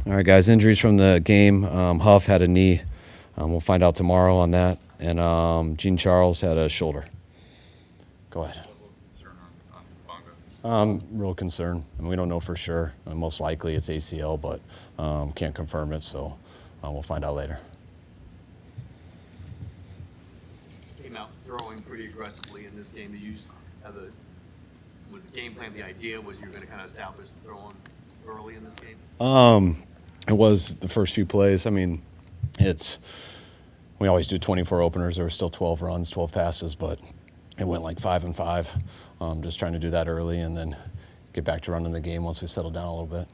All right, guys, injuries from the game. Huff had a knee. We'll find out tomorrow on that. And Gene Charles had a shoulder. Go ahead. Real concern. I mean, we don't know for sure. Most likely it's ACL, but can't confirm it, so we'll find out later. Came out throwing pretty aggressively in this game. With the game plan, the idea was you were going to kind of establish the throwing early in this game? It was the first few plays. I mean, we always do 24 openers. There were still 12 runs, 12 passes, but it went like 5 and 5. Just trying to do that early and then get back to running the game once we've settled down a little bit.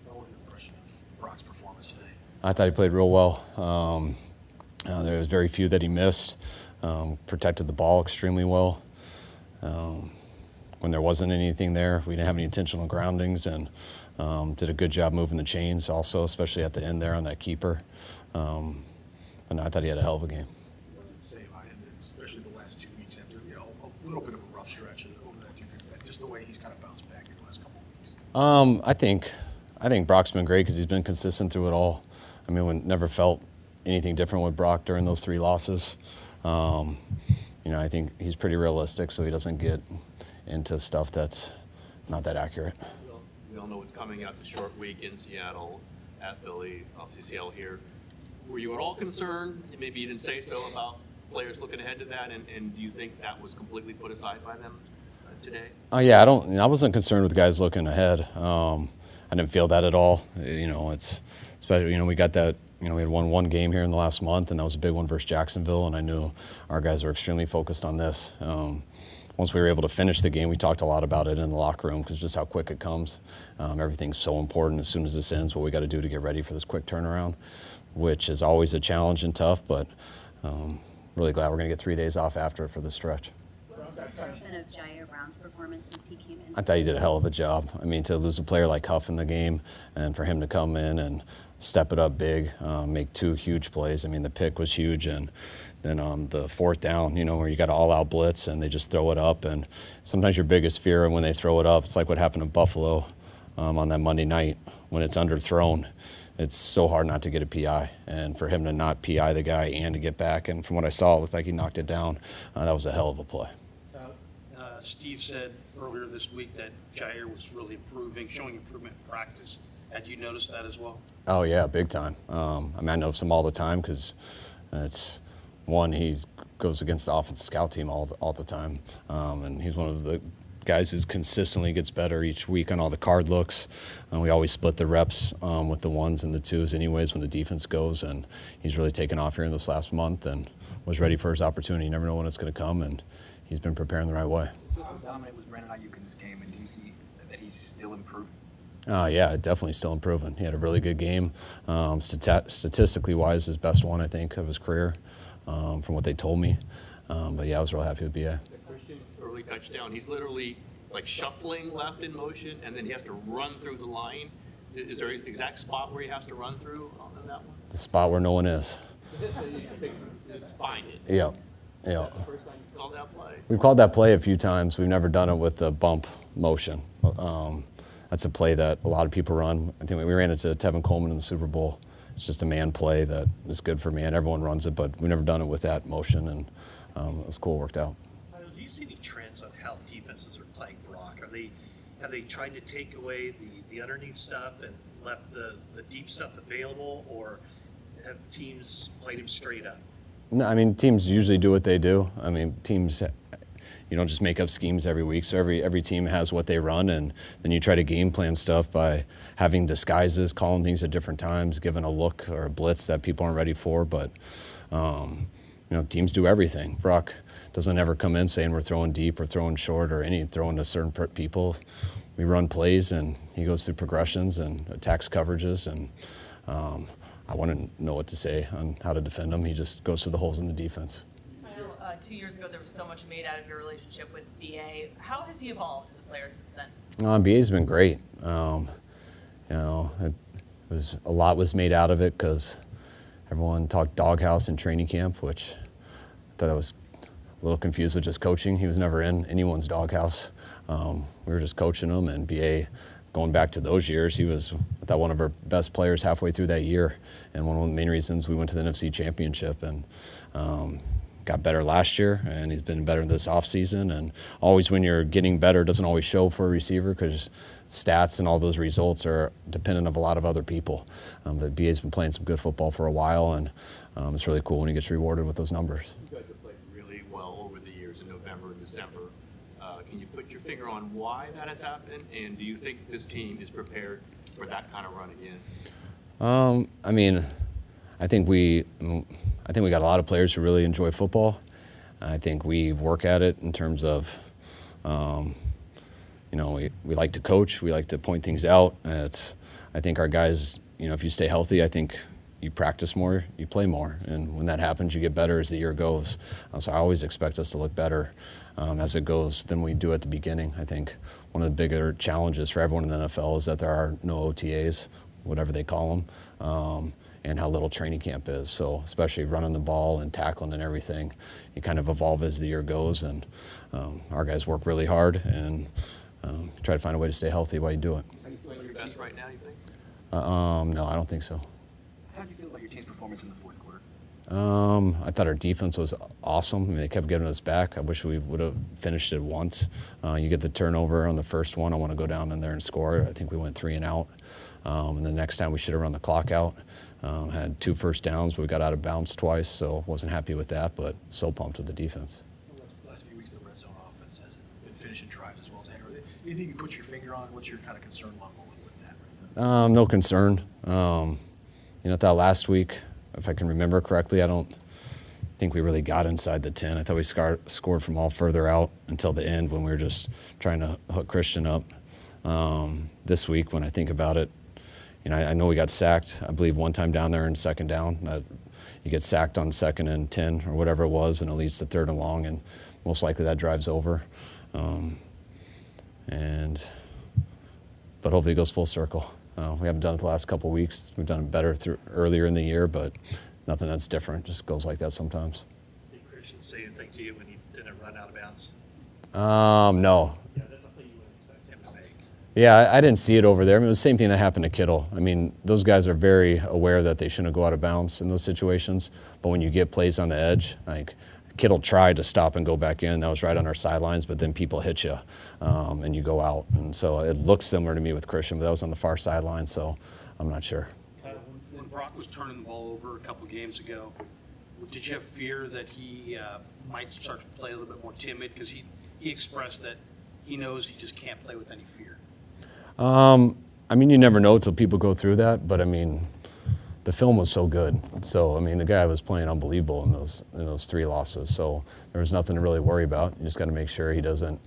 What was your impression of Brock's performance today? I thought he played real well. There was very few that he missed. Protected the ball extremely well. When there wasn't anything there, we didn't have any intentional groundings, and did a good job moving the chains also, especially at the end there on that keeper. And I thought he had a hell of a game. What did you say about him, especially the last 2 weeks after a little bit of a rough stretch over that? Do you think that just the way he's kind of bounced back in the last couple of weeks? I think Brock's been great because he's been consistent through it all. I mean, we never felt anything different with Brock during those 3 losses. I think he's pretty realistic, so he doesn't get into stuff that's not that accurate. We all know what's coming out the short week in Seattle, at Philly, obviously Seattle here. Were you at all concerned, and maybe you didn't say so, about players looking ahead to that, and do you think that was completely put aside by them today? Yeah, I wasn't concerned with guys looking ahead. I didn't feel that at all. It's especially, we got that. We had won 1 game here in the last month, and that was a big one versus Jacksonville, and I knew our guys were extremely focused on this. Once we were able to finish the game, we talked a lot about it in the locker room because just how quick it comes. Everything's so important. As soon as this ends, what we got to do to get ready for this quick turnaround, which is always a challenge and tough, but really glad we're going to get 3 days off after for the stretch. What was your assessment of Jair Brown's performance once he came in? I thought he did a hell of a job. I mean, to lose a player like Huff in the game and for him to come in and step it up big, make 2 huge plays. I mean, the pick was huge, and then the 4th down, where you got an all-out blitz and they just throw it up. And sometimes your biggest fear when they throw it up, it's like what happened in Buffalo on that Monday night when it's underthrown. It's so hard not to get a PI, and for him to not PI the guy and to get back, and from what I saw, it looked like he knocked it down. That was a hell of a play. Steve said earlier this week that Jair was really improving, showing improvement in practice. Had you noticed that as well? Oh, yeah, big time. I notice him all the time because he goes against the offensive scout team all the time. And he's one of the guys who consistently gets better each week on all the card looks. We always split the reps with the 1s and the 2s anyways when the defense goes. And he's really taken off here in this last month and was ready for his opportunity. You never know when it's going to come, and he's been preparing the right way. How dominant was Brandon Ayuk in this game, and do you see that he's still improving? Yeah, definitely still improving. He had a really good game. Statistically wise, his best one, I think, of his career, from what they told me. But yeah, I was real happy with BA. The Christian early touchdown, he's literally like shuffling left in motion, and then he has to run through the line. Is there an exact spot where he has to run through on that one? The spot where no one is. Just find it. Yeah. The first time you called that play? We've called that play a few times. We've never done it with the bump motion. That's a play that a lot of people run. I think we ran it to Tevin Coleman in the Super Bowl. It's just a man play that is good for man. Everyone runs it, but we've never done it with that motion, and it was cool. It worked out. Do you see any trends on how defenses are playing Brock? Have they tried to take away the underneath stuff and left the deep stuff available, or have teams played him straight up? No, I mean, teams usually do what they do. I mean, teams, you don't just make up schemes every week. So every team has what they run, and then you try to game plan stuff by having disguises, calling things at different times, giving a look or a blitz that people aren't ready for. But teams do everything. Brock doesn't ever come in saying we're throwing deep or throwing short or throwing to certain people. We run plays, and he goes through progressions and attacks coverages, and I wouldn't know what to say on how to defend him. He just goes through the holes in the defense. I know 2 years ago there was so much made out of your relationship with BA. How has he evolved as a player since then? BA's been great. A lot was made out of it because everyone talked doghouse in training camp, which I thought I was a little confused with just coaching. He was never in anyone's doghouse. We were just coaching him, and BA going back to those years, he was, I thought, one of our best players halfway through that year, and one of the main reasons we went to the NFC Championship, and got better last year, and he's been better this offseason. And always when you're getting better, doesn't always show for a receiver because stats and all those results are dependent of a lot of other people. But BA's been playing some good football for a while, and it's really cool when he gets rewarded with those numbers. You guys have played really well over the years in November and December. Can you put your finger on why that has happened, and do you think this team is prepared for that kind of run again? I mean, I think we got a lot of players who really enjoy football. I think we work at it in terms of, we like to coach, we like to point things out. I think our guys, if you stay healthy, I think you practice more, you play more, and when that happens, you get better as the year goes. So I always expect us to look better as it goes than we do at the beginning. I think one of the bigger challenges for everyone in the NFL is that there are no OTAs, whatever they call them. And how little training camp is. So especially running the ball and tackling and everything, you kind of evolve as the year goes. And our guys work really hard and try to find a way to stay healthy while you do it. How do you feel like your best right now, you think? No, I don't think so. How do you feel about your team's performance in the fourth quarter? I thought our defense was awesome. I mean, they kept getting us back. I wish we would have finished it once. You get the turnover on the first one, I want to go down in there and score. I think we went 3 and out. And the next time we should have run the clock out. Had 2 first downs, but we got out of bounds twice, so wasn't happy with that, but so pumped with the defense. The last few weeks, the red zone offense hasn't been finishing drives as well as ever. Anything you put your finger on? What's your kind of concern level with that right now? No concern. That last week, if I can remember correctly, I don't think we really got inside the 10. I thought we scored from all further out until the end when we were just trying to hook Christian up. This week, when I think about it, I know we got sacked, I believe, one time down there in second down. You get sacked on 2nd and 10 or whatever it was, and it leads to 3rd and long, and most likely that drives over. But hopefully it goes full circle. We haven't done it the last couple of weeks. We've done it better earlier in the year, but nothing that's different. Just goes like that sometimes. Did Christian say anything to you when he didn't run out of bounds? No. Yeah, that's something you would expect him to make. Yeah, I didn't see it over there. I mean, it was the same thing that happened to Kittle. I mean, those guys are very aware that they shouldn't go out of bounds in those situations. But when you get plays on the edge, like Kittle tried to stop and go back in. That was right on our sidelines, but then people hit you and you go out. And so it looked similar to me with Christian, but that was on the far sideline, so I'm not sure. When Brock was turning the ball over a couple games ago, did you have fear that he might start to play a little bit more timid? Because he expressed that he knows he just can't play with any fear. I mean, you never know until people go through that, but I mean, the film was so good. So, I mean, the guy was playing unbelievable in those 3 losses. So there was nothing to really worry about. You just got to make sure he doesn't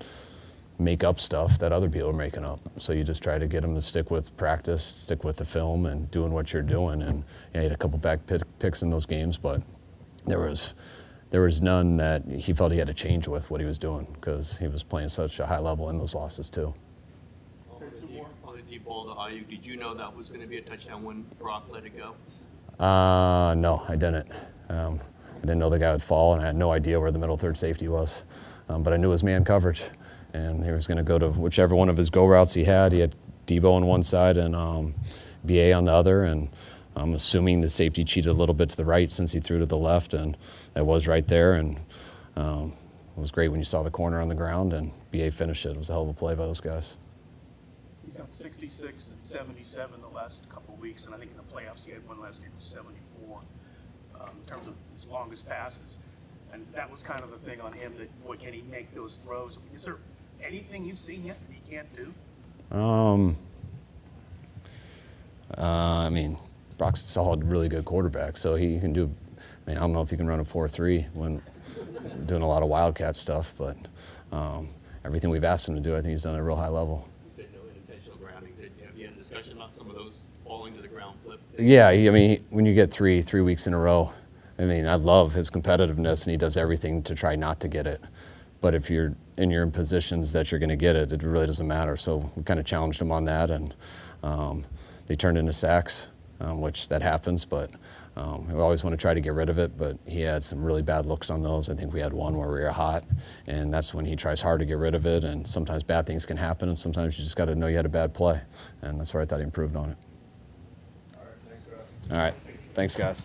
make up stuff that other people are making up. So you just try to get him to stick with practice, stick with the film, and doing what you're doing. And he had a couple back picks in those games, but there was none that he felt he had to change with what he was doing because he was playing such a high level in those losses too. On the deep ball to Ayuk, did you know that was going to be a touchdown when Brock let it go? No, I didn't. I didn't know the guy would fall, and I had no idea where the middle third safety was. But I knew his man coverage, and he was going to go to whichever one of his go routes he had. He had Debo on one side and BA on the other, and I'm assuming the safety cheated a little bit to the right since he threw to the left, and it was right there. And it was great when you saw the corner on the ground, and BA finished it. It was a hell of a play by those guys. He's got 66 and 77 the last couple of weeks, and I think in the playoffs he had one last year was 74 in terms of his longest passes. And that was kind of the thing on him that, boy, can he make those throws? Is there anything you've seen yet that he can't do? I mean, Brock's a solid, really good quarterback, so he can do. I mean, I don't know if he can run a 4.3 when doing a lot of Wildcat stuff, but everything we've asked him to do, I think he's done at a real high level. You said no unintentional grounding. Have you had a discussion about some of those falling to the ground flip? Yeah, I mean, when you get three weeks in a row, I mean, I love his competitiveness, and he does everything to try not to get it. But if you're in positions that you're going to get it, it really doesn't matter. So we kind of challenged him on that, and they turned into sacks. which that happens, but we always want to try to get rid of it. But he had some really bad looks on those. I think we had one where we were hot, and that's when he tries hard to get rid of it. And sometimes bad things can happen, and sometimes you just got to know you had a bad play, and that's where I thought he improved on it. All right, thanks, guys.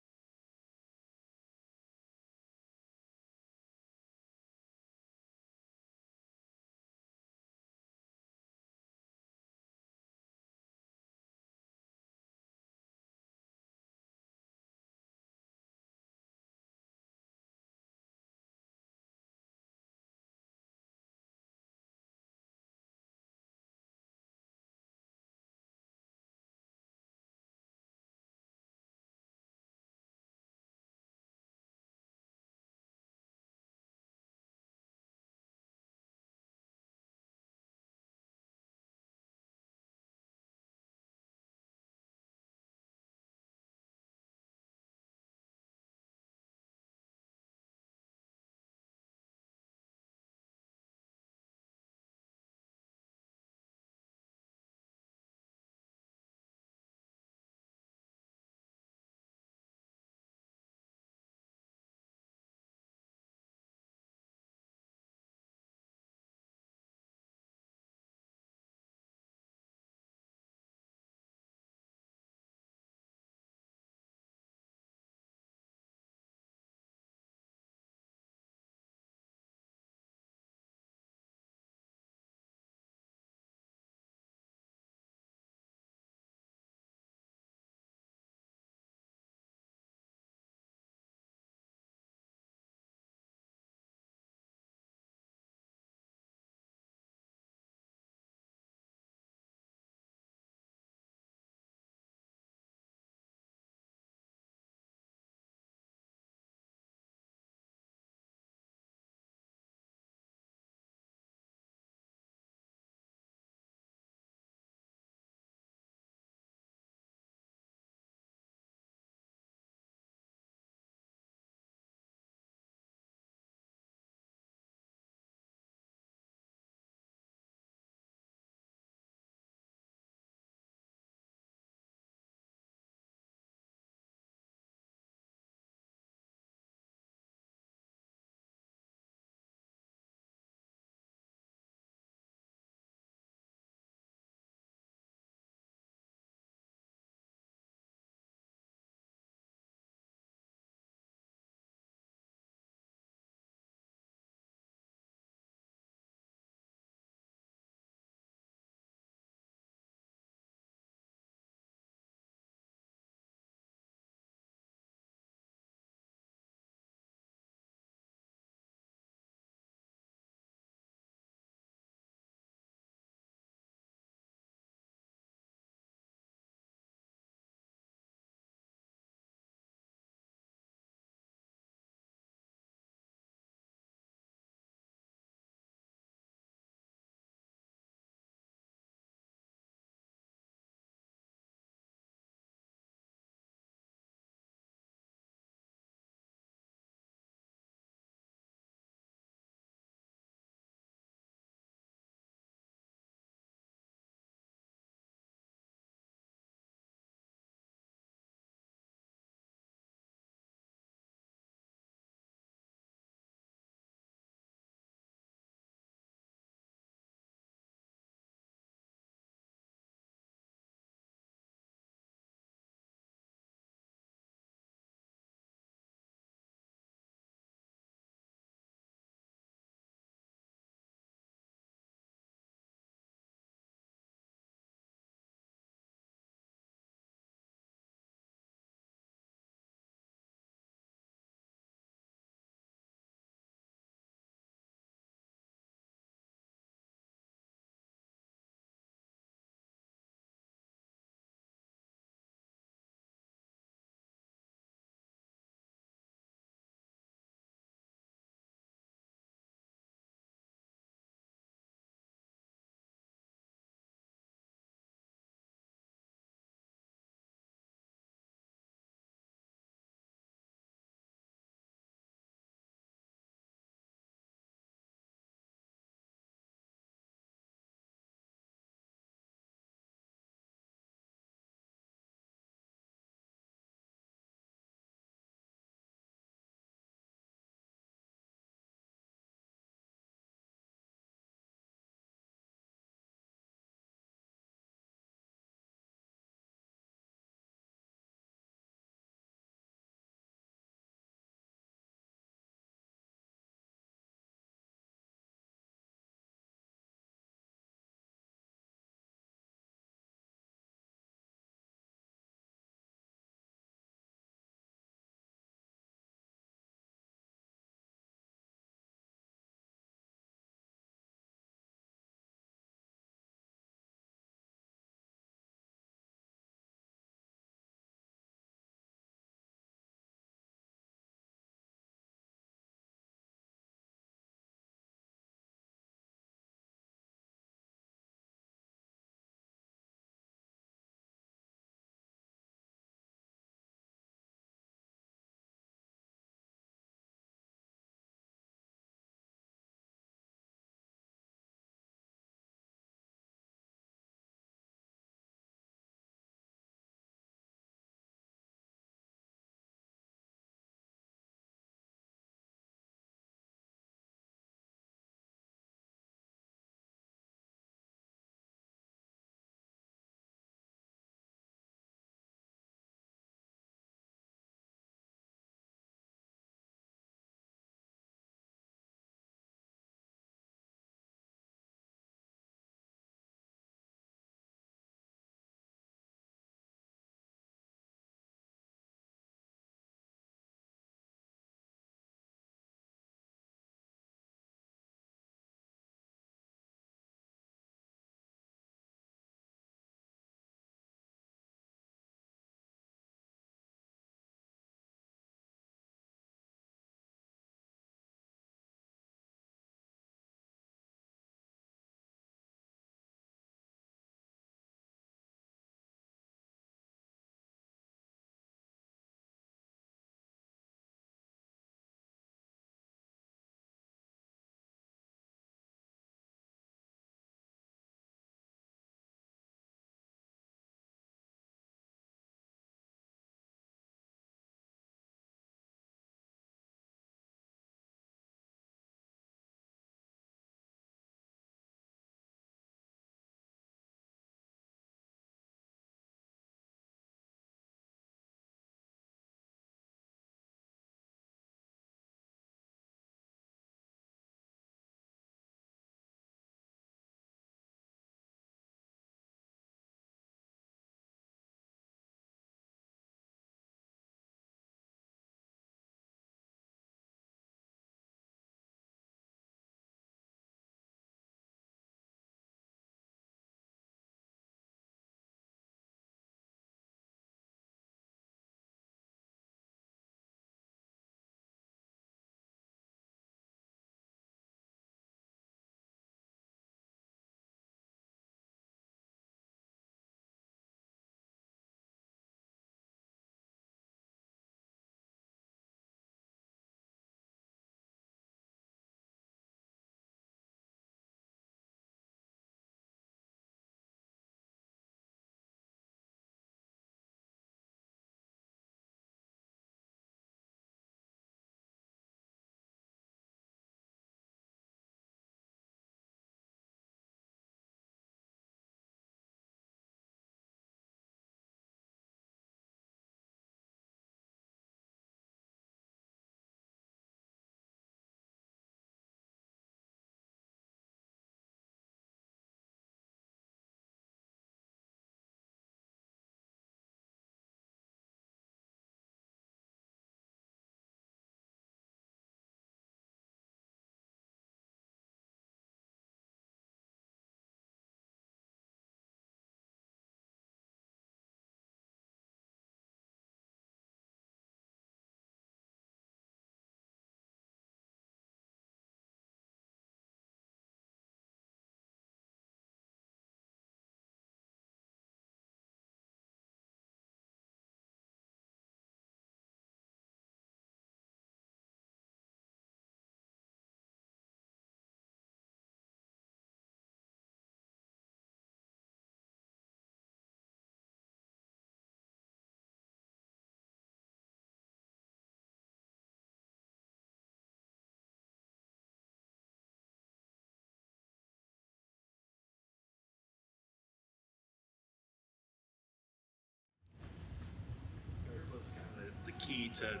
key to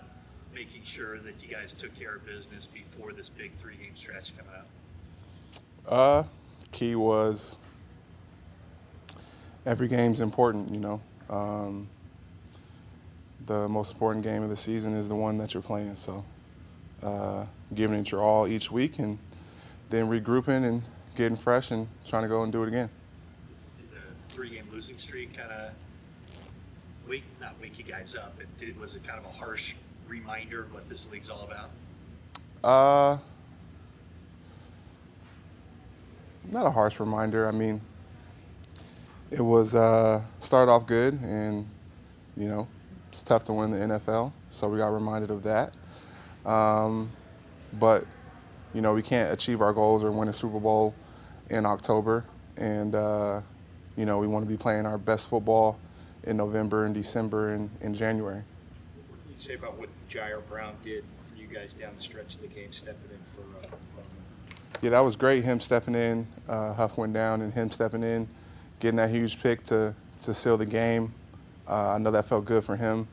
making sure that you guys took care of business before this big 3-game stretch coming up? Key was every game's important, the most important game of the season is the one that you're playing. So giving it your all each week and then regrouping and getting fresh and trying to go and do it again. Did the 3-game losing streak kind of not wake you guys up? Was it kind of a harsh reminder of what this league's all about? Not a harsh reminder. I mean, it was started off good, and it's tough to win the NFL, so we got reminded of that. But we can't achieve our goals or win a Super Bowl in October, and we want to be playing our best football in November and December and in January. What can you say about what Jair Brown did for you guys down the stretch of the game, stepping in for Yeah, that was great, him stepping in. Huff went down and him stepping in, getting that huge pick to seal the game. I know that felt good for him,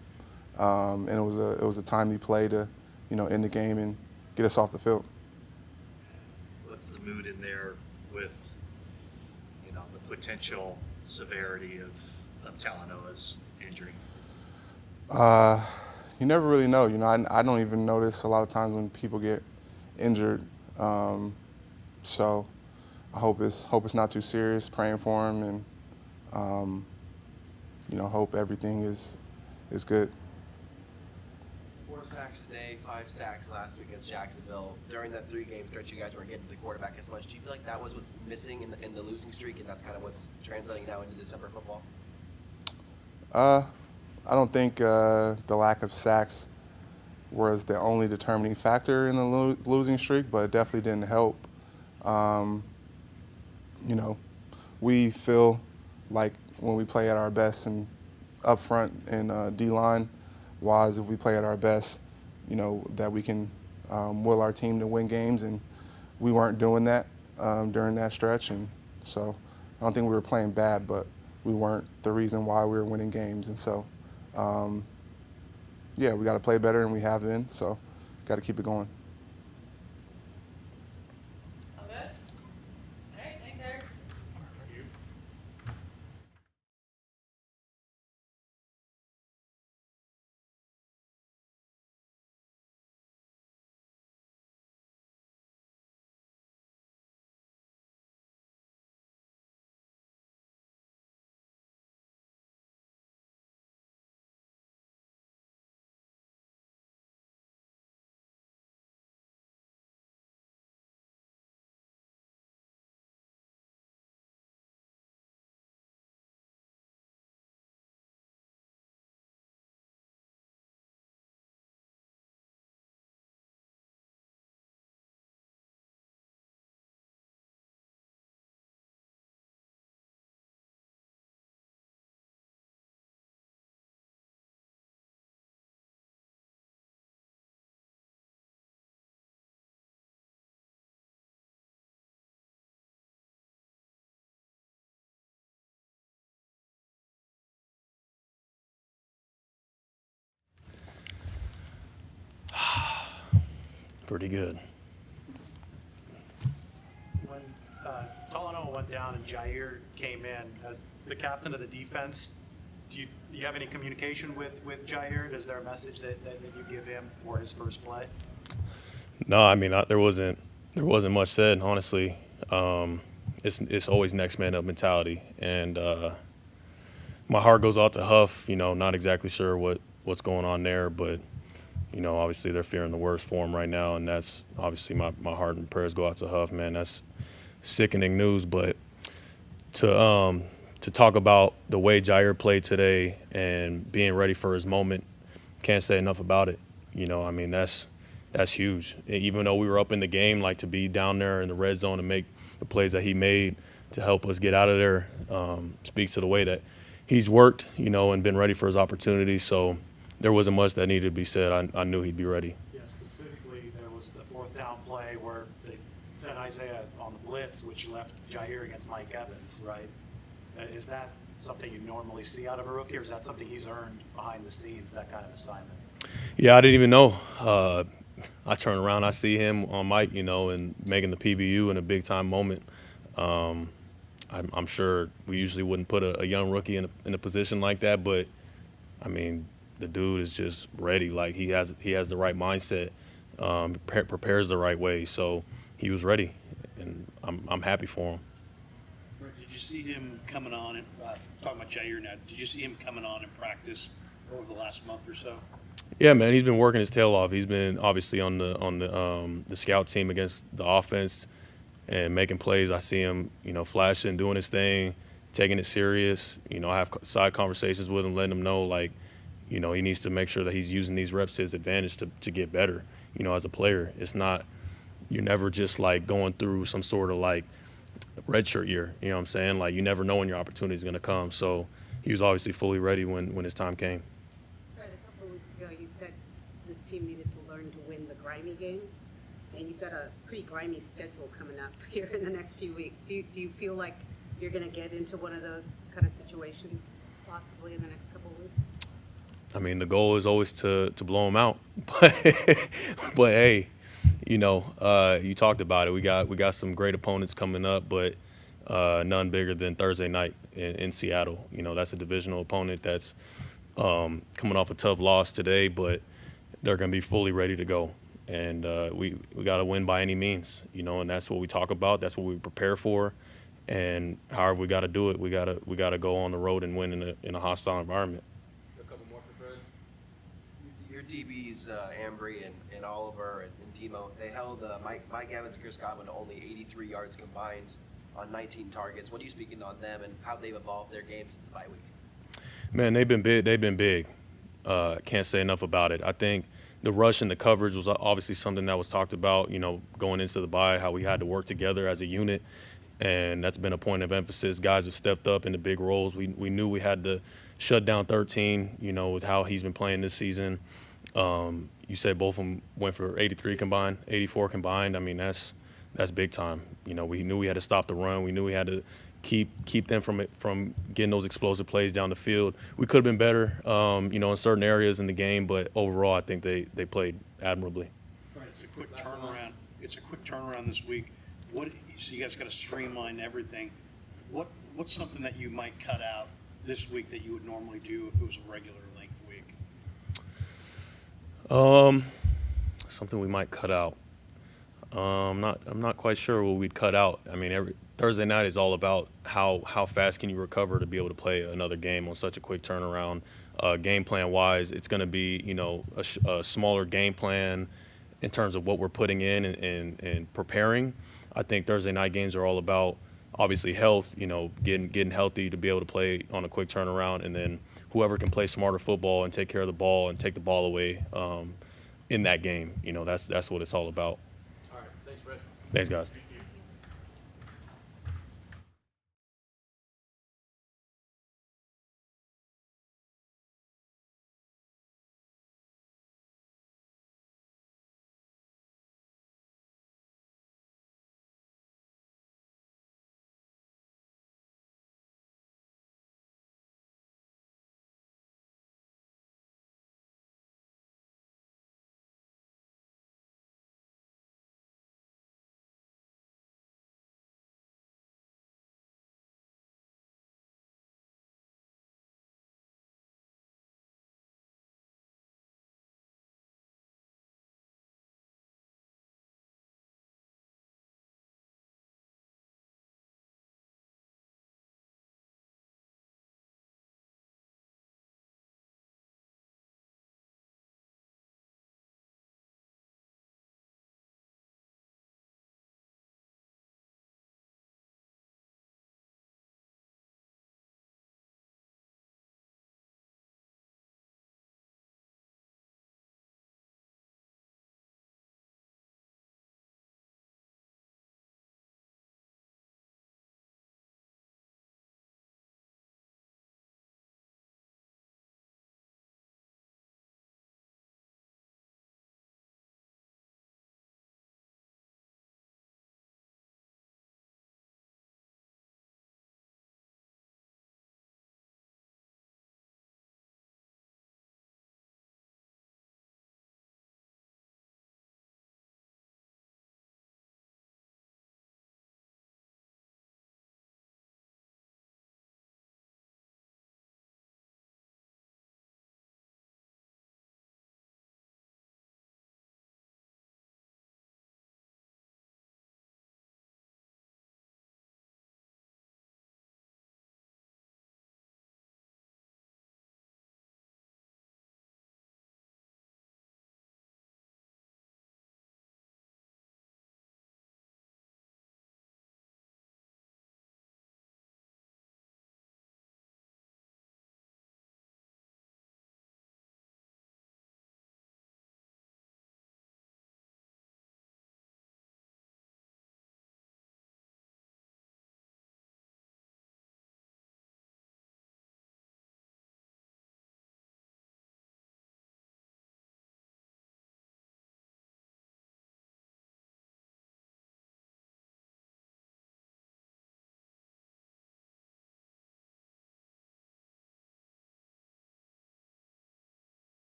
and it was a timely play to end the game and get us off the field. What's the mood in there with the potential severity of Talanoa's injury? You never really know. I don't even notice a lot of times when people get injured. So I hope it's not too serious. Praying for him, and hope everything is good. 4 sacks today, 5 sacks last week against Jacksonville. During that 3-game stretch, you guys weren't getting to the quarterback as much. Do you feel like that was what's missing in the losing streak, and that's kind of what's translating now into December football? I don't think the lack of sacks was the only determining factor in the losing streak, but it definitely didn't help. We feel like when we play at our best and up front and D-line wise, if we play at our best, that we can will our team to win games, and we weren't doing that during that stretch. And so I don't think we were playing bad, but we weren't the reason why we were winning games. And so, we got to play better, and we have been, so got to keep it going. All good? All right, thanks, Eric. Pretty good. When Talanoa went down and Jair came in as the captain of the defense, do you have any communication with Jair? Is there a message that you give him for his first play? No, I mean there wasn't much said, honestly. It's always next man up mentality, and my heart goes out to Huff. Not exactly sure what's going on there, but obviously they're fearing the worst for him right now, and that's obviously my heart and prayers go out to Huff, man. That's sickening news. But to talk about the way Jair played today and being ready for his moment, can't say enough about it. That's huge. Even though we were up in the game, to be down there in the red zone and make the plays that he made to help us get out of there speaks to the way that he's worked, and been ready for his opportunities. So there wasn't much that needed to be said. I knew he'd be ready. Yeah, specifically, there was the 4th down play where they sent Isaiah on the blitz, which left Jair against Mike Evans, right? Is that something you normally see out of a rookie, or is that something he's earned behind the scenes, that kind of assignment? Yeah, I didn't even know. I turn around, I see him on mic, and making the PBU in a big time moment. I'm sure we usually wouldn't put a young rookie in a position like that, but I mean, the dude is just ready. Like he has the right mindset, prepares the right way. So he was ready, and I'm happy for him. Did you see him coming on and talking about Jair now? Did you see him coming on in practice over the last month or so? Yeah, man, he's been working his tail off. He's been obviously on the scout team against the offense and making plays. I see him, flashing, doing his thing, taking it serious. I have side conversations with him, letting him know like, he needs to make sure that he's using these reps to his advantage to get better. As a player, it's not you're never just like going through some sort of like redshirt year. You know what I'm saying? Like you never know when your opportunity is going to come. So he was obviously fully ready when his time came. Fred, a couple of weeks ago, you said this team needed to learn to win the grimy games, and you've got a pretty grimy schedule coming up here in the next few weeks. Do you feel like you're going to get into one of those kind of situations possibly in the next couple of weeks? I mean, the goal is always to blow them out, but hey, you talked about it. We got some great opponents coming up, but none bigger than Thursday night in Seattle. That's a divisional opponent that's coming off a tough loss today, but they're going to be fully ready to go. And we got to win by any means, and that's what we talk about. That's what we prepare for. And however we got to do it, we got to go on the road and win in a hostile environment. A couple more for Fred. Your DBs, Ambry and Oliver and Demo, they held Mike Evans and Chris Godwin to only 83 yards combined on 19 targets. What are you speaking on them and how they've evolved their game since the bye week? Man, they've been big. Can't say enough about it. I think the rush and the coverage was obviously something that was talked about, going into the bye, how we had to work together as a unit. And that's been a point of emphasis. Guys have stepped up into big roles. We knew we had to shut down 13, with how he's been playing this season. You said both of them went for 83 combined, 84 combined. I mean, that's big time. We knew we had to stop the run. We knew we had to keep them from getting those explosive plays down the field. We could have been better, in certain areas in the game, but overall, I think they played admirably. It's a quick turnaround. It's a quick turnaround this week. So you guys got to streamline everything. What's something that you might cut out this week that you would normally do if it was a regular length week? Something we might cut out. I'm not quite sure what we'd cut out. I mean, Thursday night is all about how fast can you recover to be able to play another game on such a quick turnaround. Game plan wise, it's going to be a smaller game plan in terms of what we're putting in and preparing. I think Thursday night games are all about obviously health, getting healthy to be able to play on a quick turnaround, and then whoever can play smarter football and take care of the ball and take the ball away in that game. That's what it's all about. All right, thanks, Fred. Thanks, guys.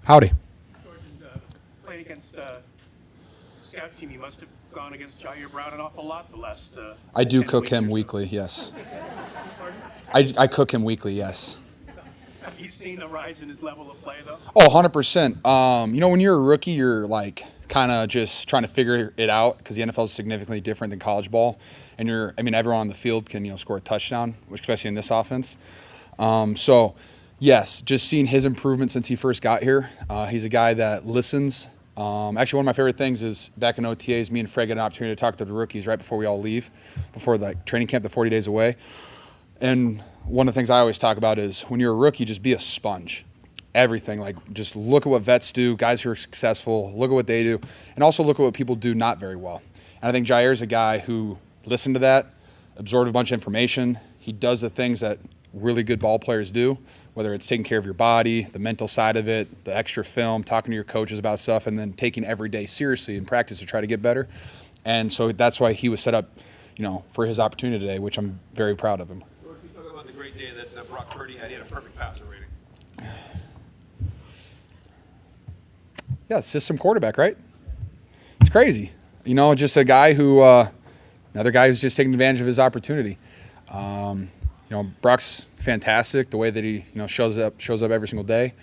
Howdy. Jordan, playing against scout team, you must have gone against Jair Brown an awful lot the last. I do 10 cook weeks or him so. weekly, yes. Pardon? I cook him weekly, yes. Have you seen a rise in his level of play, though? Oh, 100%. You know, when you're a rookie, you're like kind of just trying to figure it out because the NFL is significantly different than college ball. And everyone on the field can, score a touchdown, which especially in this offense. So, yes, just seeing his improvement since he first got here. He's a guy that listens. Actually, one of my favorite things is back in OTAs, me and Fred get an opportunity to talk to the rookies right before we all leave, before training camp, the 40 days away. And one of the things I always talk about is when you're a rookie, just be a sponge. Everything, just look at what vets do, guys who are successful, look at what they do, and also look at what people do not very well. And I think Jair's a guy who listened to that, absorbed a bunch of information. He does the things that really good ball players do, whether it's taking care of your body, the mental side of it, the extra film, talking to your coaches about stuff, and then taking every day seriously in practice to try to get better. And so that's why he was set up, for his opportunity today, which I'm very proud of him. George, can you talk about the great day that Brock Purdy had? He had a perfect passer rating. Yeah, system quarterback, right? It's crazy. Just a guy who, another guy who's just taking advantage of his opportunity. Brock's fantastic, the way that he, shows up every single day.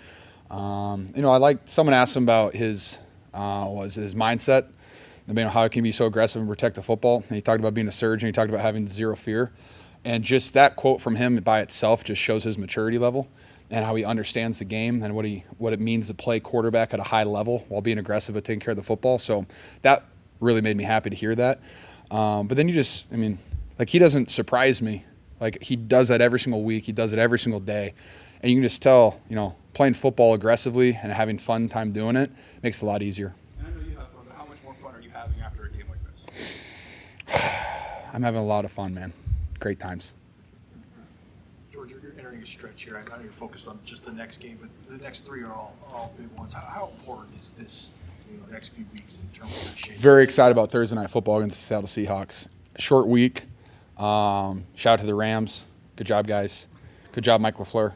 I like, someone asked him about his mindset, how he can be so aggressive and protect the football. And he talked about being a surgeon. He talked about having zero fear. And just that quote from him by itself just shows his maturity level and how he understands the game and what it means to play quarterback at a high level while being aggressive at taking care of the football. So that really made me happy to hear that. But then he doesn't surprise me. He does that every single week. He does it every single day. And you can just tell, playing football aggressively and having fun time doing it makes it a lot easier. And I know you have fun, but how much more fun are you having after a game like this? I'm having a lot of fun, man. Great times. George, you're entering a stretch here. I know you're focused on just the next game, but the next three are all big ones. How important is this, next few weeks in terms of that shape? Very excited about Thursday Night Football against the Seattle Seahawks. Short week. Shout out to the Rams. Good job, guys. Good job, Mike LaFleur.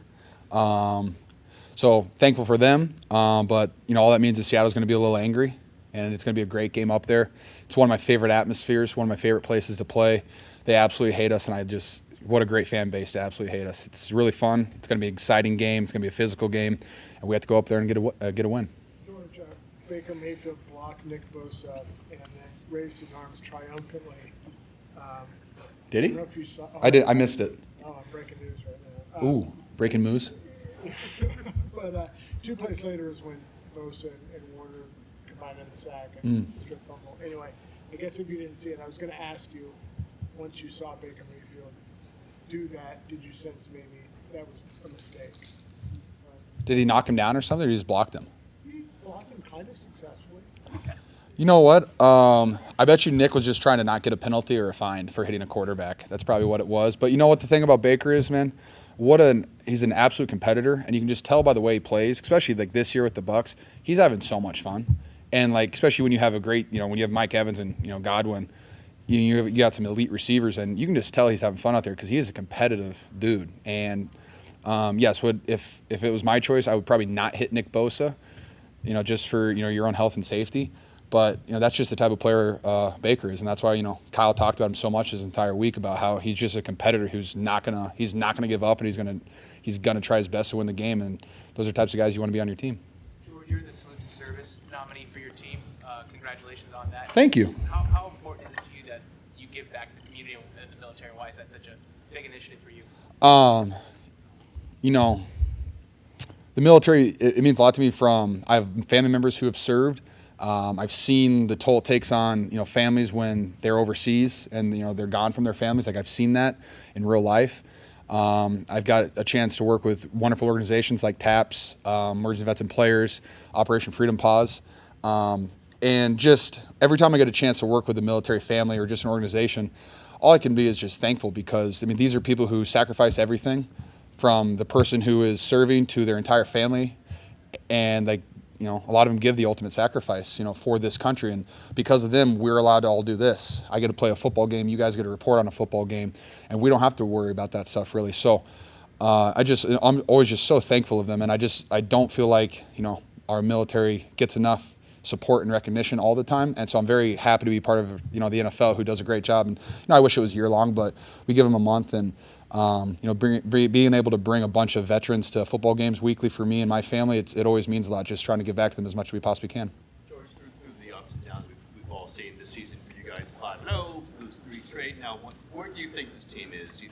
So thankful for them. But, all that means is Seattle's going to be a little angry, and it's going to be a great game up there. It's one of my favorite atmospheres, one of my favorite places to play. They absolutely hate us, and what a great fan base to absolutely hate us. It's really fun. It's going to be an exciting game. It's going to be a physical game, and we have to go up there and get a win. George, Baker Mayfield blocked Nick Bosa and then raised his arms triumphantly. Did he? I don't know if you saw. I missed it. Oh, breaking news right now. Ooh, breaking news. But 2 plays later is when Bosa and Warner combined on the sack and strip fumble. Anyway, I guess if you didn't see it, I was going to ask you, once you saw Baker Mayfield do that, did you sense maybe that was a mistake? Did he knock him down or something, or he just blocked him? He blocked him kind of successfully. You know what? I bet you Nick was just trying to not get a penalty or a fine for hitting a quarterback. That's probably what it was. But you know what the thing about Baker is, man? He's an absolute competitor, and you can just tell by the way he plays, especially this year with the Bucs. He's having so much fun. And especially when you have a great, when you have Mike Evans and, Godwin, you got some elite receivers, and you can just tell he's having fun out there because he is a competitive dude. And yes, if it was my choice, I would probably not hit Nick Bosa, just for, your own health and safety. But, that's just the type of player Baker is. And that's why, Kyle talked about him so much this entire week about how he's just a competitor who's not going to give up, and he's going to try his best to win the game. And those are the types of guys you want to be on your team. George, you're the Salute to Service nominee for your team. Congratulations on that. Thank you. How important is it to you that you give back to the community and the military? Why is that such a big initiative for you? The military, it means a lot to me. I have family members who have served. I've seen the toll it takes on, families when they're overseas and, they're gone from their families. I've seen that in real life. I've got a chance to work with wonderful organizations like TAPS, Emergency Vets and Players, Operation Freedom Paws. And just every time I get a chance to work with a military family or just an organization, all I can be is just thankful because, these are people who sacrifice everything from the person who is serving to their entire family. And a lot of them give the ultimate sacrifice, for this country. And because of them, we're allowed to all do this. I get to play a football game. You guys get to report on a football game. And we don't have to worry about that stuff, really. So I'm always just so thankful of them. And I don't feel like, our military gets enough support and recognition all the time. And so I'm very happy to be part of, the NFL, who does a great job. And, I wish it was year long, but we give them a month. And, being able to bring a bunch of veterans to football games weekly for me and my family, it always means a lot, just trying to give back to them as much as we possibly can. George, through the ups and downs we've all seen this season for you guys, 5-0, lose 3 straight. Now, where do you think this team is?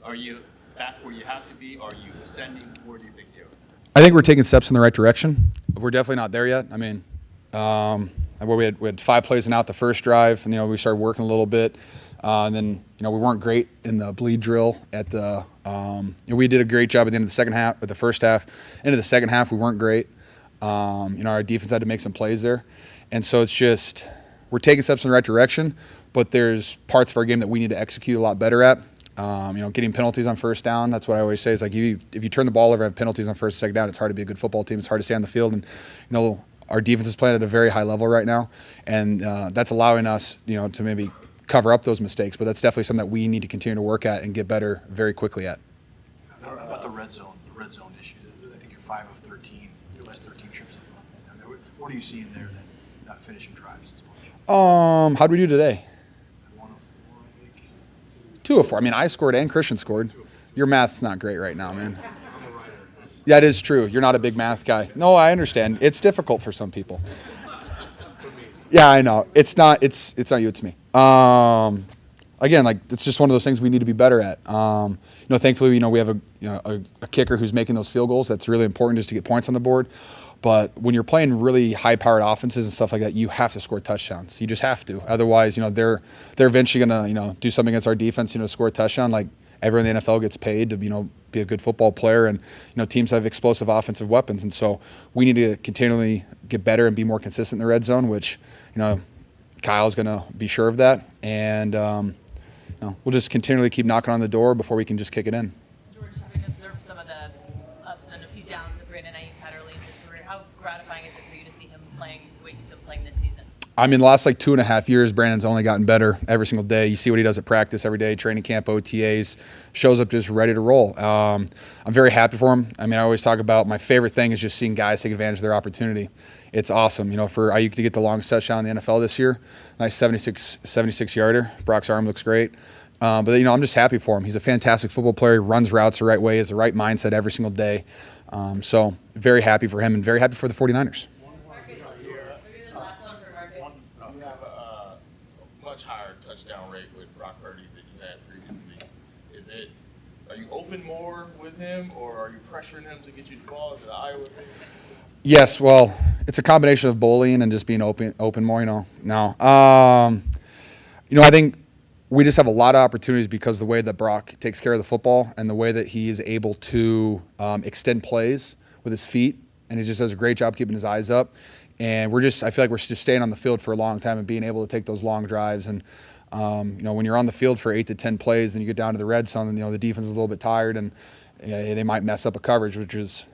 Are you back where you have to be? Are you ascending? Where do you think you are? I think we're taking steps in the right direction. We're definitely not there yet. I mean, where we had 5 plays and out the first drive, and we started working a little bit, and then we weren't great in the bleed drill at the. We did a great job at the end of the second half, at the first half. Into the second half, we weren't great. Our defense had to make some plays there, and so it's just we're taking steps in the right direction, but there's parts of our game that we need to execute a lot better at. Getting penalties on first down. That's what I always say is like if you turn the ball over and have penalties on first and second down, it's hard to be a good football team. It's hard to stay on the field, and our defense is playing at a very high level right now, and that's allowing us, to maybe cover up those mistakes. But that's definitely something that we need to continue to work at and get better very quickly at. How about the red zone issues? I think you're 5 of 13, your last 13 trips. What are you seeing there that not finishing drives as much? How'd we do today? 1 of 4, I think. 2 of 4. I mean, I scored and Christian scored. Your math's not great right now, man. That is true. You're not a big math guy. No, I understand. It's difficult for some people. Yeah, I know. It's not you, it's me. Again, it's just one of those things we need to be better at. Thankfully, we have a kicker who's making those field goals. That's really important just to get points on the board. But when you're playing really high-powered offenses and stuff like that, you have to score touchdowns. You just have to. Otherwise, they're eventually going to, do something against our defense, score a touchdown. Like everyone in the NFL gets paid to, be a good football player, and teams have explosive offensive weapons, and so we need to continually get better and be more consistent in the red zone, which Kyle's going to be sure of that, and we'll just continually keep knocking on the door before we can just kick it in. George, having observed some of the ups and a few downs that Brandon Ayuk had early in his career, how gratifying is it for you to see him playing the way he's been playing this season? I mean, the last 2.5 years, Brandon's only gotten better every single day. You see what he does at practice every day, training camp, OTAs, shows up just ready to roll. I'm very happy for him. I mean, I always talk about my favorite thing is just seeing guys take advantage of their opportunity. It's awesome, for Ayuk to get the longest touchdown in the NFL this year. Nice 76-yarder. Brock's arm looks great. But I'm just happy for him. He's a fantastic football player. He runs routes the right way, has the right mindset every single day. So very happy for him and very happy for the 49ers. You have a much higher touchdown rate with Brock Purdy than you had previously. Are you open more with him, or are you pressuring him to get you the ball? Is it an Iowa thing? Yes, well, it's a combination of bullying and just being open more, No. I think we just have a lot of opportunities because the way that Brock takes care of the football and the way that he is able to extend plays with his feet, and he just does a great job keeping his eyes up. And I feel like we're just staying on the field for a long time and being able to take those long drives. And, when you're on the field for 8 to 10 plays, then you get down to the red zone, and, the defense is a little bit tired, and they might mess up a coverage, which is,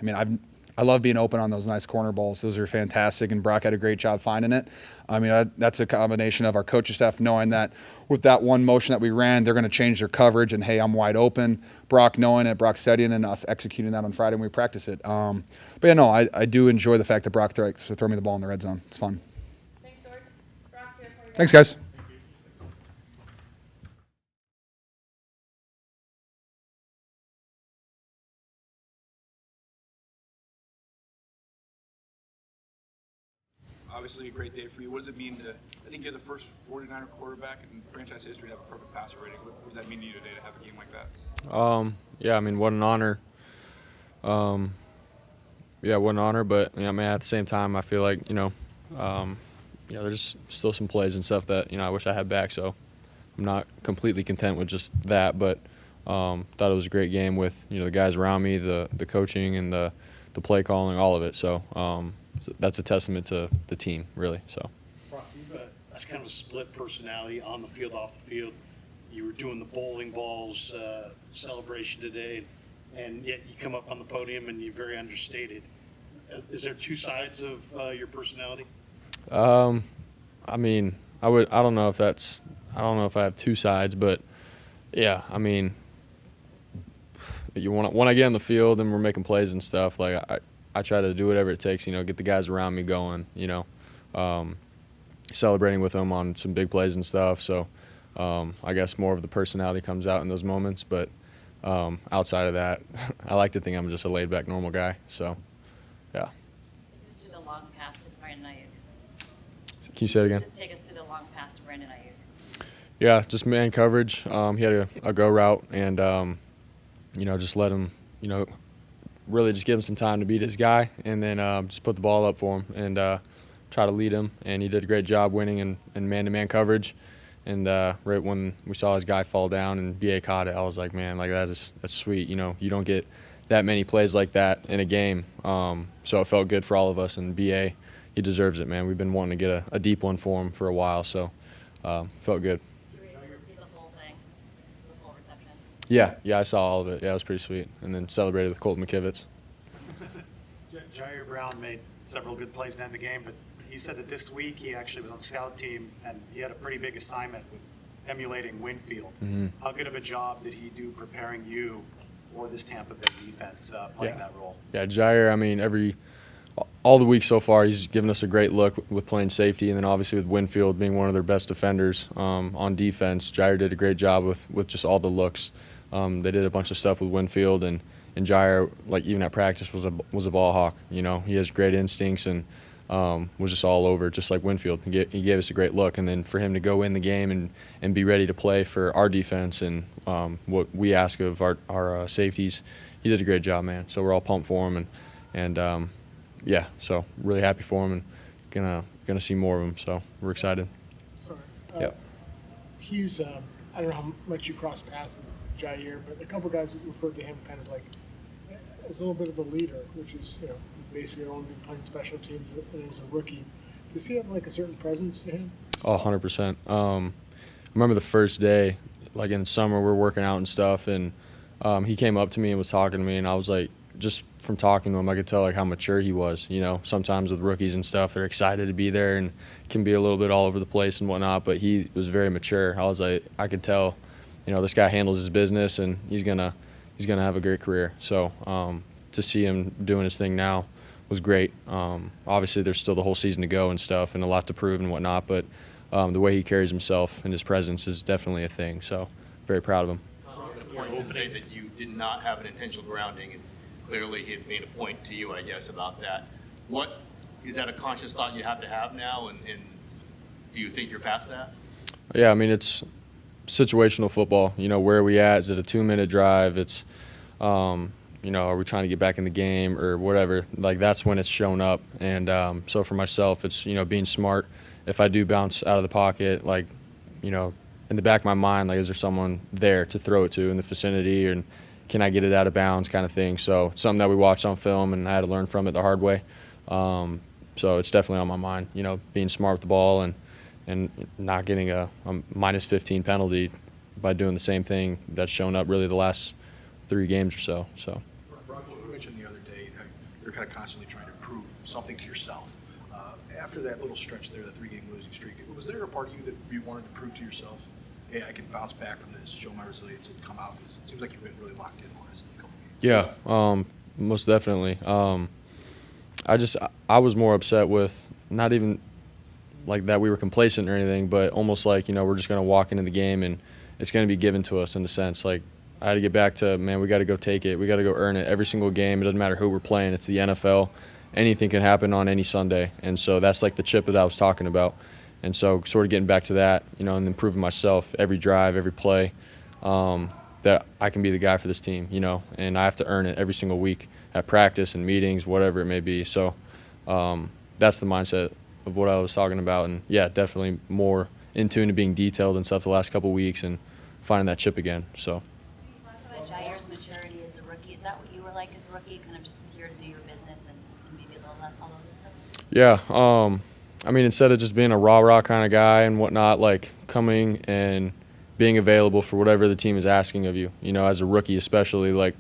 I love being open on those nice corner balls. Those are fantastic, and Brock had a great job finding it. That's a combination of our coaching staff knowing that with that one motion that we ran, they're going to change their coverage, and, hey, I'm wide open. Brock knowing it, Brock studying, and us executing that on Friday when we practice it. I do enjoy the fact that Brock likes to throw me the ball in the red zone. It's fun. Thanks, George. Brock's here for you. Thanks, guys. Obviously a great day for you. What does it mean I think you're the first 49er quarterback in franchise history to have a perfect passer rating. What does that mean to you today to have a game like that? What an honor. What an honor, but at the same time, I feel like there's still some plays and stuff that I wish I had back. So I'm not completely content with just that, but thought it was a great game with the guys around me, the coaching and the play calling, all of it. So that's a testament to the team, really. So. That's kind of a split personality on the field, off the field. You were doing the bowling balls celebration today, and yet you come up on the podium and you're very understated. Is there 2 sides of your personality? I don't know if I have 2 sides, but yeah, when I get on the field and we're making plays and stuff, I I try to do whatever it takes, get the guys around me going, celebrating with them on some big plays and stuff. So I guess more of the personality comes out in those moments. But outside of that, I like to think I'm just a laid-back, normal guy. So, yeah. Take us through the long pass to Brandon Ayuk. Can you say it again? Just take us through the long pass to Brandon Ayuk. Yeah, just man coverage. He had a go route, and just let him, really just give him some time to beat his guy, and then just put the ball up for him and try to lead him. And he did a great job winning in man-to-man coverage. And right when we saw his guy fall down and BA caught it, I was like, man, like that's sweet. You don't get that many plays like that in a game. So it felt good for all of us. And BA, he deserves it, man. We've been wanting to get a deep one for him for a while, so felt good. You were able to see the full thing, the full reception? Yeah, I saw all of it. Yeah, it was pretty sweet. And then celebrated with Colton McKivitz. Jair Brown made several good plays to end the game, but he said that this week he actually was on the scout team and he had a pretty big assignment with emulating Winfield. Mm-hmm. How good of a job did he do preparing you for this Tampa Bay defense playing that role? Yeah, Jair, I mean, all the week so far, he's given us a great look with playing safety, and then obviously with Winfield being one of their best defenders on defense. Jair did a great job with just all the looks. They did a bunch of stuff with Winfield, and Jair, like even at practice, was a ball hawk. He has great instincts and was just all over, just like Winfield. He gave us a great look, and then for him to go in the game and be ready to play for our defense and what we ask of our safeties, he did a great job, man. So we're all pumped for him, and yeah, so really happy for him and gonna see more of him. So we're excited. Sorry. Yep. He's I don't know how much you cross paths with Jair, but a couple guys referred to him kind of like as a little bit of a leader, which is basically only been playing special teams and as a rookie. Does he have like a certain presence to him? Oh, 100%. I remember the first day, like in summer, we were working out and stuff, and he came up to me and was talking to me, and I was like, just from talking to him, I could tell like how mature he was. Sometimes with rookies and stuff, they're excited to be there and can be a little bit all over the place and whatnot, but he was very mature. I was like, I could tell, this guy handles his business and he's gonna have a great career. So to see him doing his thing now was great. Obviously, there's still the whole season to go and stuff and a lot to prove and whatnot, but the way he carries himself and his presence is definitely a thing. So very proud of him. The point to say that you did not have an intentional grounding, and clearly he had made a point to you, I guess, about that. What is that a conscious thought you have to have now, and do you think you're past that? Yeah, I mean, it's situational football. Where are we at? Is it a 2-minute drive? It's are we trying to get back in the game or whatever? Like, that's when it's shown up. And so for myself, it's, being smart. If I do bounce out of the pocket, like, in the back of my mind, like, is there someone there to throw it to in the vicinity, and can I get it out of bounds kind of thing? So it's something that we watched on film, and I had to learn from it the hard way. So it's definitely on my mind, being smart with the ball and not getting a minus 15 penalty by doing the same thing that's shown up really the last 3 games or so. So. You mentioned the other day that you're kind of constantly trying to prove something to yourself. After that little stretch there, the 3-game losing streak, was there a part of you that you wanted to prove to yourself, hey, I can bounce back from this, show my resilience, and come out? It seems like you've been really locked in the last couple games. Yeah, most definitely. I was more upset with not even like that we were complacent or anything, but almost like, we're just going to walk into the game and it's going to be given to us in a sense. Like, I had to get back to, man, we got to go take it. We got to go earn it every single game. It doesn't matter who we're playing. It's the NFL. Anything can happen on any Sunday. And so that's like the chip that I was talking about. And so sort of getting back to that, and then proving myself every drive, every play, that I can be the guy for this team, and I have to earn it every single week at practice and meetings, whatever it may be. So that's the mindset of what I was talking about. And, yeah, definitely more in tune to being detailed and stuff the last couple of weeks and finding that chip again. So. Can you talk about Jair's maturity as a rookie? Is that what you were like as a rookie, kind of just here to do your business and maybe a little less all over the place? Yeah. I mean, instead of just being a rah-rah kind of guy and whatnot, like coming and being available for whatever the team is asking of you, as a rookie especially, like,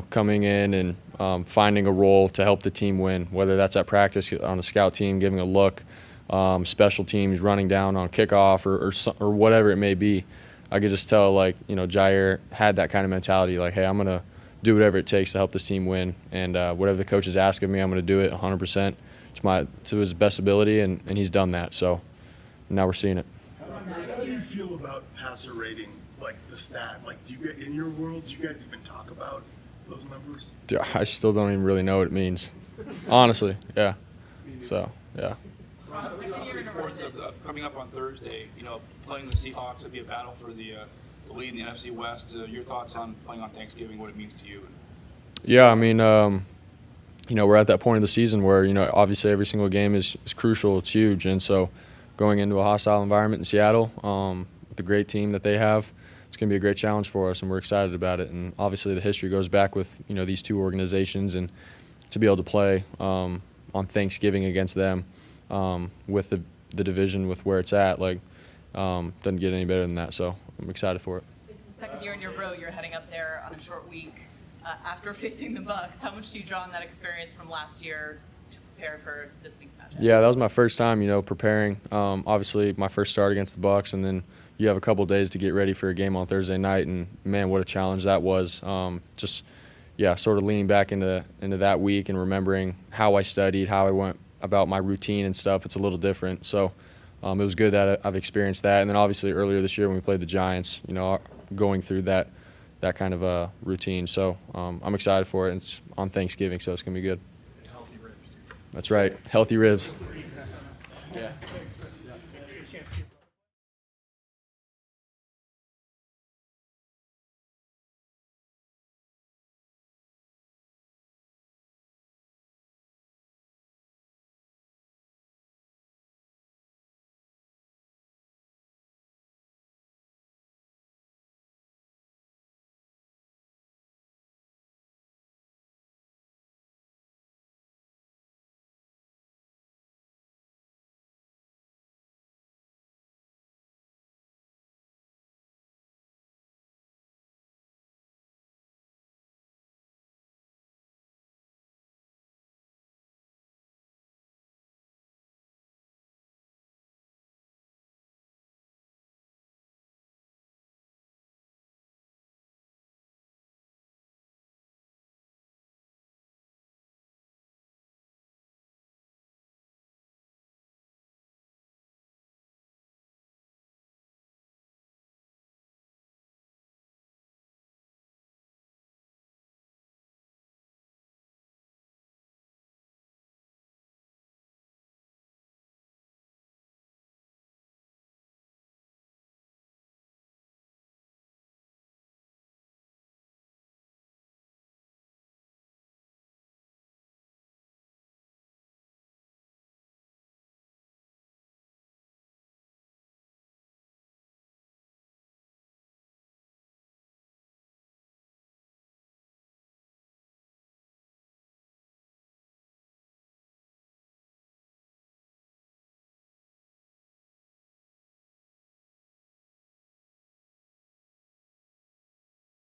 coming in and finding a role to help the team win, whether that's at practice on a scout team, giving a look, special teams, running down on kickoff or whatever it may be. I could just tell, like, Jair had that kind of mentality, like, hey, I'm going to do whatever it takes to help this team win. And whatever the coaches ask of me, I'm going to do it 100% to his best ability, and he's done that. So now we're seeing it. How do you feel about passer rating, like the stat? Like, do you get in your world? Do you guys even talk about those numbers? Dude, I still don't even really know what it means, honestly. Yeah. So yeah. Reports of coming up on Thursday, playing the Seahawks would be a battle for the lead in the NFC West. Your thoughts on playing on Thanksgiving, what it means to you? Yeah, I mean, we're at that point of the season where, obviously every single game is crucial. It's huge. And so going into a hostile environment in Seattle with the great team that they have, it's going to be a great challenge for us, and we're excited about it. And obviously the history goes back with, these two organizations, and to be able to play on Thanksgiving against them with the division with where it's at, doesn't get any better than that. So I'm excited for it. It's the second year in a row you're heading up there on a short week after facing the Bucs. How much do you draw on that experience from last year to prepare for this week's matchup? Yeah, that was my first time, preparing. Obviously, my first start against the Bucs, and then you have a couple days to get ready for a game on Thursday night. And man, what a challenge that was! Sort of leaning back into that week and remembering how I studied, how I went about my routine and stuff. It's a little different, so it was good that I've experienced that. And then obviously earlier this year when we played the Giants, going through that kind of routine. So I'm excited for it. It's on Thanksgiving, so it's gonna be good. Healthy ribs, dude. That's right, healthy ribs. Yeah.